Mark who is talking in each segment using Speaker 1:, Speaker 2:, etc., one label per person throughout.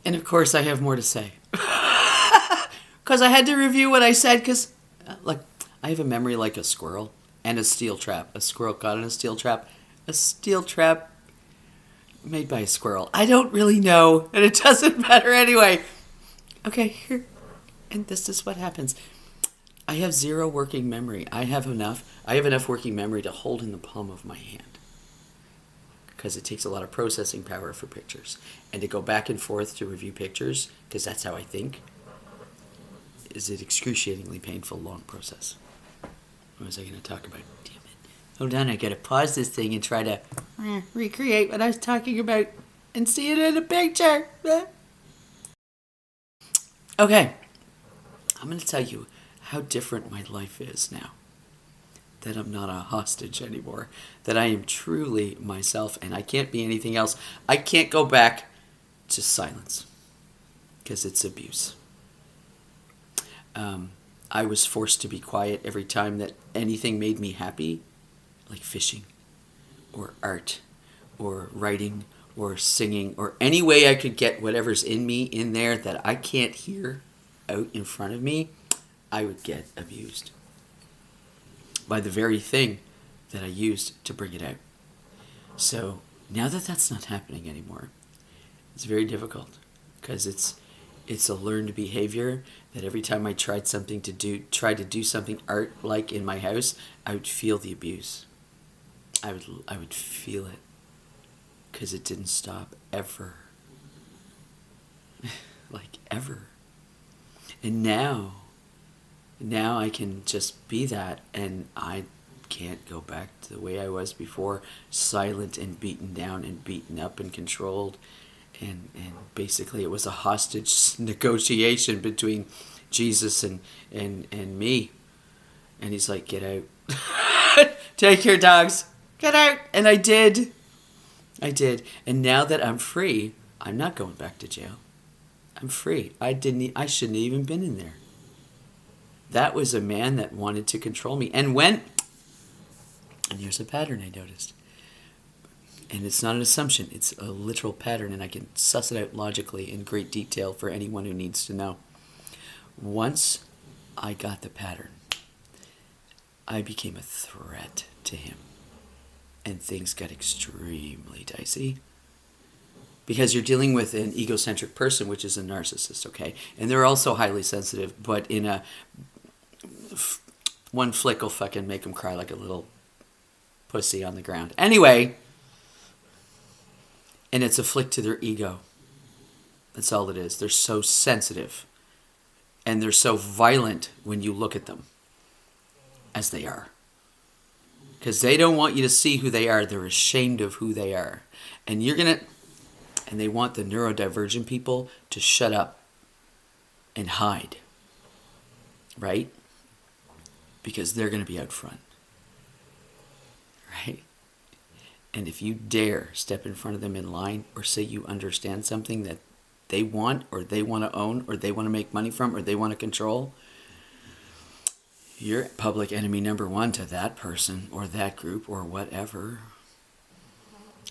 Speaker 1: And of course, I have more to say. Because I had to review what I said, because, like, I have a memory like a squirrel and a steel trap. A squirrel caught in a steel trap. A steel trap made by a squirrel. I don't really know, and it doesn't matter anyway. Okay, here. And this is what happens. I have zero working memory. I have enough working memory to hold in the palm of my hand. Because it takes a lot of processing power for pictures. And to go back and forth to review pictures, because that's how I think, is an excruciatingly painful, long process. What was I going to talk about? Damn it. Hold on, I got to pause this thing and try to recreate what I was talking about and see it in a picture. Okay. I'm going to tell you how different my life is now. That I'm not a hostage anymore. That I am truly myself and I can't be anything else. I can't go back to silence. Because it's abuse. I was forced to be quiet every time that anything made me happy. Like fishing. Or art. Or writing. Or singing. Or any way I could get whatever's in me in there that I can't hear out in front of me. I would get abused. By the very thing that I used to bring it out. So now that that's not happening anymore, it's very difficult because it's a learned behavior that every time I tried to do something art-like in my house, I would feel the abuse. I would feel it because it didn't stop ever. Like ever. And now I can just be that, and I can't go back to the way I was before, silent and beaten down and beaten up and controlled. And basically it was a hostage negotiation between Jesus and me. And he's like, get out. Take your dogs. Get out. And I did. And now that I'm free, I'm not going back to jail. I'm free. I shouldn't have even been in there. That was a man that wanted to control me. And here's a pattern I noticed. And it's not an assumption, it's a literal pattern, and I can suss it out logically in great detail for anyone who needs to know. Once I got the pattern, I became a threat to him. And things got extremely dicey. Because you're dealing with an egocentric person, which is a narcissist, okay? And they're also highly sensitive, but in a one flick will fucking make them cry like a little pussy on the ground. Anyway, and it's a flick to their ego. That's all it is. They're so sensitive. And they're so violent when you look at them. As they are. Because they don't want you to see who they are. They're ashamed of who they are. And and they want the neurodivergent people to shut up and hide. Right? Because they're going to be out front. Right? And if you dare step in front of them in line or say you understand something that they want or they want to own or they want to make money from or they want to control, you're public enemy number one to that person or that group or whatever.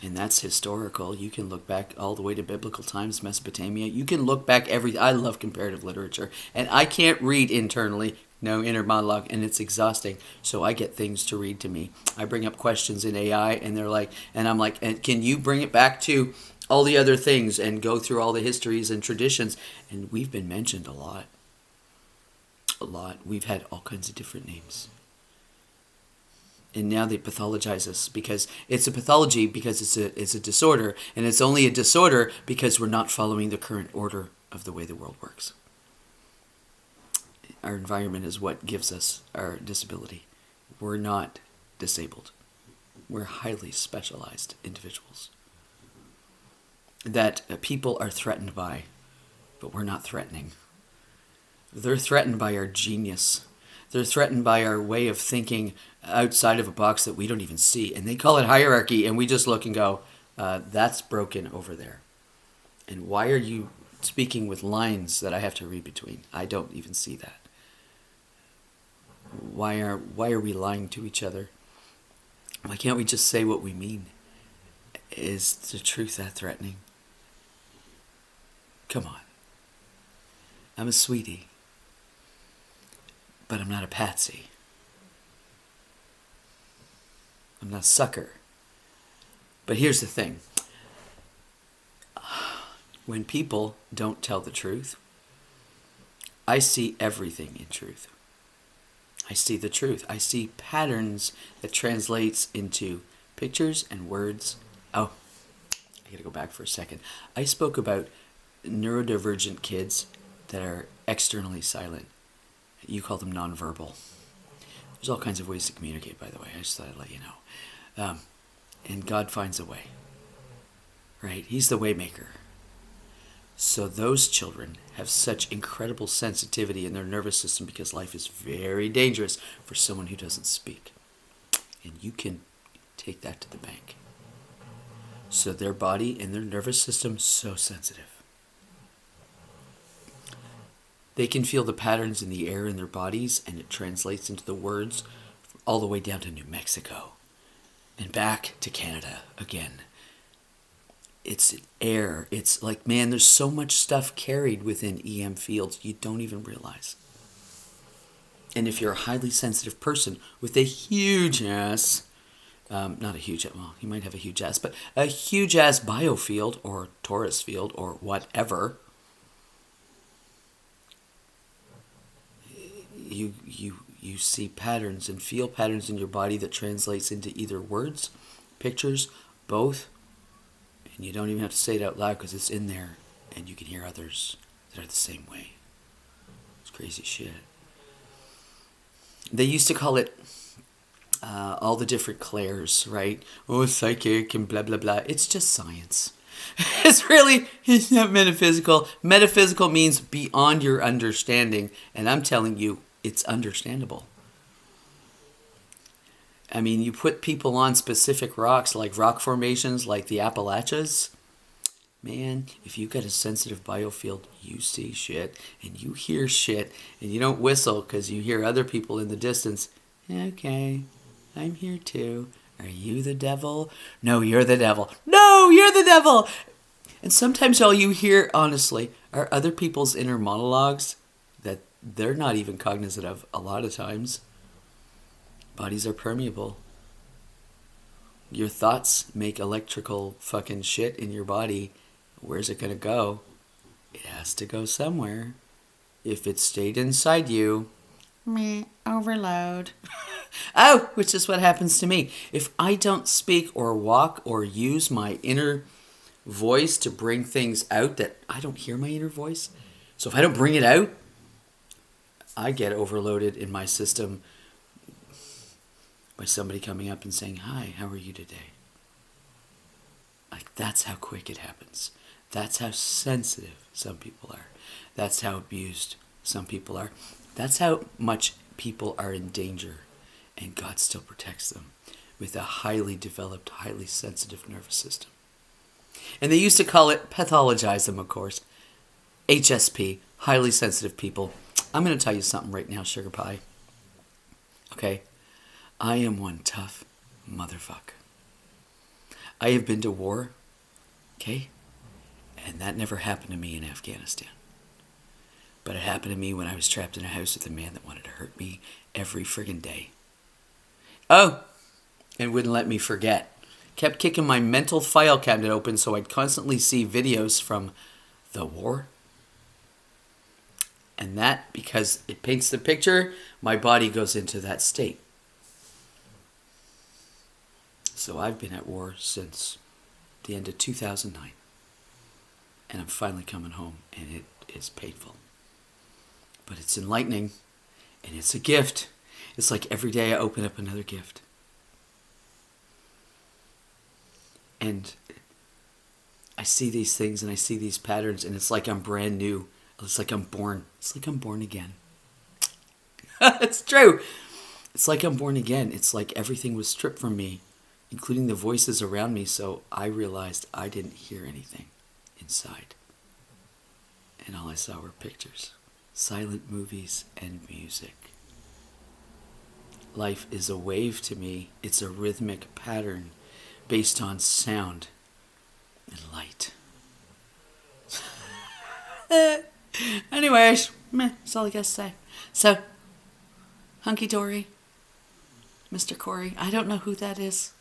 Speaker 1: And that's historical. You can look back all the way to biblical times, Mesopotamia. You can look back I love comparative literature. And I can't read internally, no inner monologue, and it's exhausting. So I get things to read to me. I bring up questions in AI, and I'm like, and can you bring it back to all the other things and go through all the histories and traditions? And we've been mentioned a lot. A lot. We've had all kinds of different names. And now they pathologize us because it's a pathology because it's a disorder. And it's only a disorder because we're not following the current order of the way the world works. Our environment is what gives us our disability. We're not disabled. We're highly specialized individuals. That people are threatened by, but we're not threatening. They're threatened by our genius. They're threatened by our way of thinking outside of a box that we don't even see. And they call it hierarchy, and we just look and go, that's broken over there. And why are you speaking with lines that I have to read between? I don't even see that. Why are we lying to each other? Why can't we just say what we mean? Is the truth that threatening? Come on. I'm a sweetie. But I'm not a patsy. I'm not a sucker. But here's the thing. When people don't tell the truth, I see everything in truth. I see the truth. I see patterns that translates into pictures and words. Oh, I gotta go back for a second. I spoke about neurodivergent kids that are externally silent. You call them nonverbal. There's all kinds of ways to communicate, by the way. I just thought I'd let you know. And God finds a way. Right? He's the way maker. So those children have such incredible sensitivity in their nervous system because life is very dangerous for someone who doesn't speak. And you can take that to the bank. So their body and their nervous system so sensitive. They can feel the patterns in the air in their bodies, and it translates into the words all the way down to New Mexico and back to Canada again. It's air. It's like, man, there's so much stuff carried within EM fields you don't even realize. And if you're a highly sensitive person with a huge ass, not a huge, well, you might have a huge ass, but a huge ass biofield or torus field or whatever, you see patterns and feel patterns in your body that translates into either words, pictures, both. And you don't even have to say it out loud because it's in there and you can hear others that are the same way. It's crazy shit. They used to call it all the different clairs, right? Oh, psychic and blah, blah, blah. It's just science. It's not metaphysical. Metaphysical means beyond your understanding. And I'm telling you, it's understandable. I mean, you put people on specific rocks, like rock formations, like the Appalachians. Man, if you've got a sensitive biofield, you see shit, and you hear shit, and you don't whistle because you hear other people in the distance. Okay, I'm here too. Are you the devil? No, you're the devil. No, you're the devil! And sometimes all you hear, honestly, are other people's inner monologues that they're not even cognizant of a lot of times. Bodies are permeable. Your thoughts make electrical fucking shit in your body. Where's it gonna go? It has to go somewhere. If it stayed inside you, overload. Oh, which is what happens to me. If I don't speak or walk or use my inner voice to bring things out that I don't hear my inner voice. So if I don't bring it out, I get overloaded in my system by somebody coming up and saying, "Hi, how are you today?" Like, that's how quick it happens. That's how sensitive some people are. That's how abused some people are. That's how much people are in danger, and God still protects them with a highly developed, highly sensitive nervous system. And they used to call it, pathologize them, of course, HSP, highly sensitive people. I'm going to tell you something right now, sugar pie. Okay? I am one tough motherfucker. I have been to war, okay? And that never happened to me in Afghanistan. But it happened to me when I was trapped in a house with a man that wanted to hurt me every friggin' day. Oh, and wouldn't let me forget. Kept kicking my mental file cabinet open so I'd constantly see videos from the war. And that, because it paints the picture, my body goes into that state. So I've been at war since the end of 2009. And I'm finally coming home, and it is painful. But it's enlightening, and it's a gift. It's like every day I open up another gift. And I see these things, and I see these patterns, and it's like I'm brand new. It's like I'm born. It's like I'm born again. It's true. It's like I'm born again. It's like everything was stripped from me, including the voices around me, so I realized I didn't hear anything inside. And all I saw were pictures, silent movies, and music. Life is a wave to me. It's a rhythmic pattern based on sound and light. Anyways, meh, that's all I gotta say. So, hunky dory, Mr. Corey. I don't know who that is.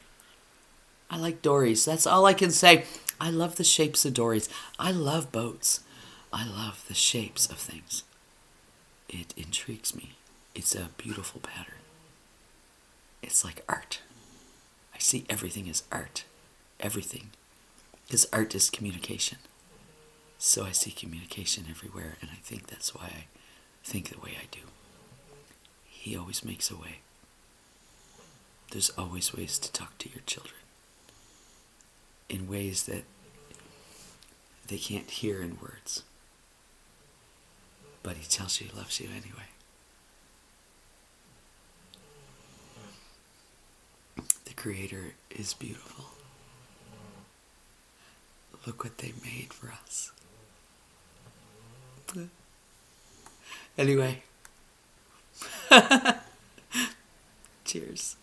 Speaker 1: I like dories. That's all I can say. I love the shapes of dories. I love boats. I love the shapes of things. It intrigues me. It's a beautiful pattern. It's like art. I see everything as art. Everything. Because art is communication. So I see communication everywhere, and I think that's why I think the way I do. He always makes a way. There's always ways to talk to your children. In ways that they can't hear in words. But he tells you he loves you anyway. The Creator is beautiful. Look what they made for us. Anyway. Cheers.